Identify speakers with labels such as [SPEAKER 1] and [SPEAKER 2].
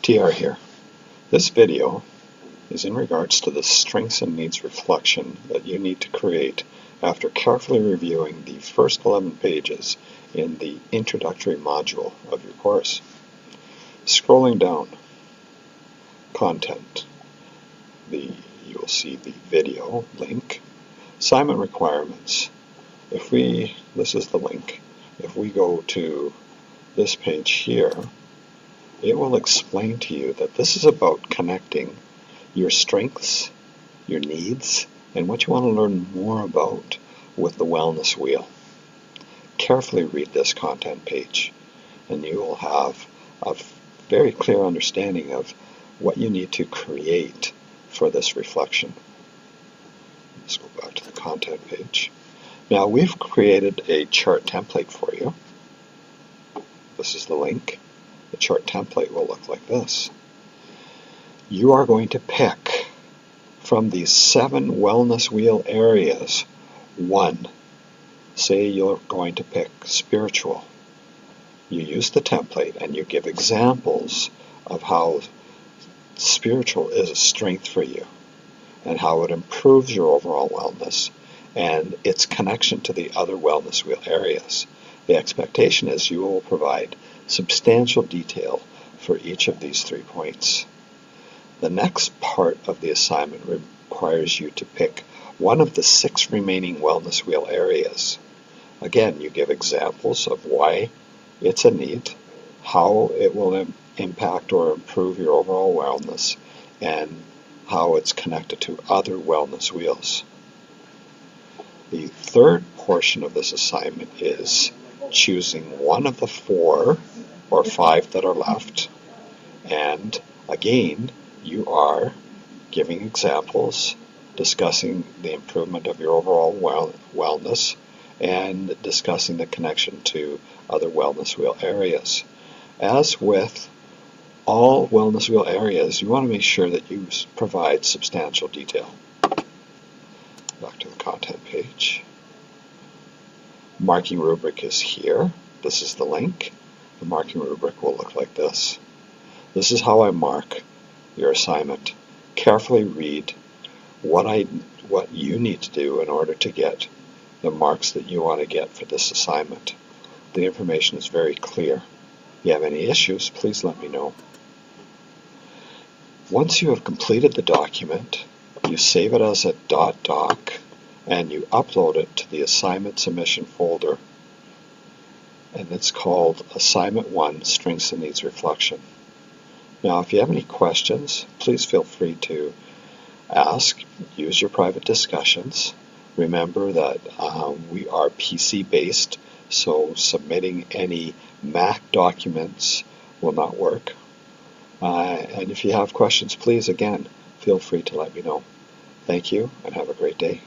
[SPEAKER 1] TR here. This video is in regards to the strengths and needs reflection that you need to create after carefully reviewing the first 11 pages in the introductory module of your course. Scrolling down, content, you will see the video link, assignment requirements. This is the link. If we go to this page here, it will explain to you that this is about connecting your strengths, your needs, and what you want to learn more about with the wellness wheel. Carefully read this content page, and you will have a very clear understanding of what you need to create for this reflection. Let's go back to the content page. Now we've created a chart template for you. This is the link. The chart template will look like this. You are going to pick from these 7 wellness wheel areas one. Say you're going to pick spiritual. You use the template and you give examples of how spiritual is a strength for you and how it improves your overall wellness and its connection to the other wellness wheel areas. The expectation is you will provide substantial detail for each of these 3 points. The next part of the assignment requires you to pick one of the 6 remaining wellness wheel areas. Again, you give examples of why it's a need, how it will impact or improve your overall wellness, and how it's connected to other wellness wheels. The third portion of this assignment is choosing one of the 4 or 5 that are left, and again you are giving examples, discussing the improvement of your overall wellness, and discussing the connection to other wellness wheel areas. As with all wellness wheel areas, you want to make sure that you provide substantial detail. Back to the content page. Marking rubric is here. This is the link. The marking rubric will look like this. This is how I mark your assignment. Carefully read what you need to do in order to get the marks that you want to get for this assignment. The information is very clear. If you have any issues, please let me know. Once you have completed the document, you save it as a .doc and you upload it to the assignment submission folder, and it's called Assignment 1 Strengths and Needs Reflection. Now if you have any questions, please feel free to ask. Use your private discussions. Remember that we are PC based, so submitting any Mac documents will not work. And if you have questions, please again feel free to let me know. Thank you and have a great day.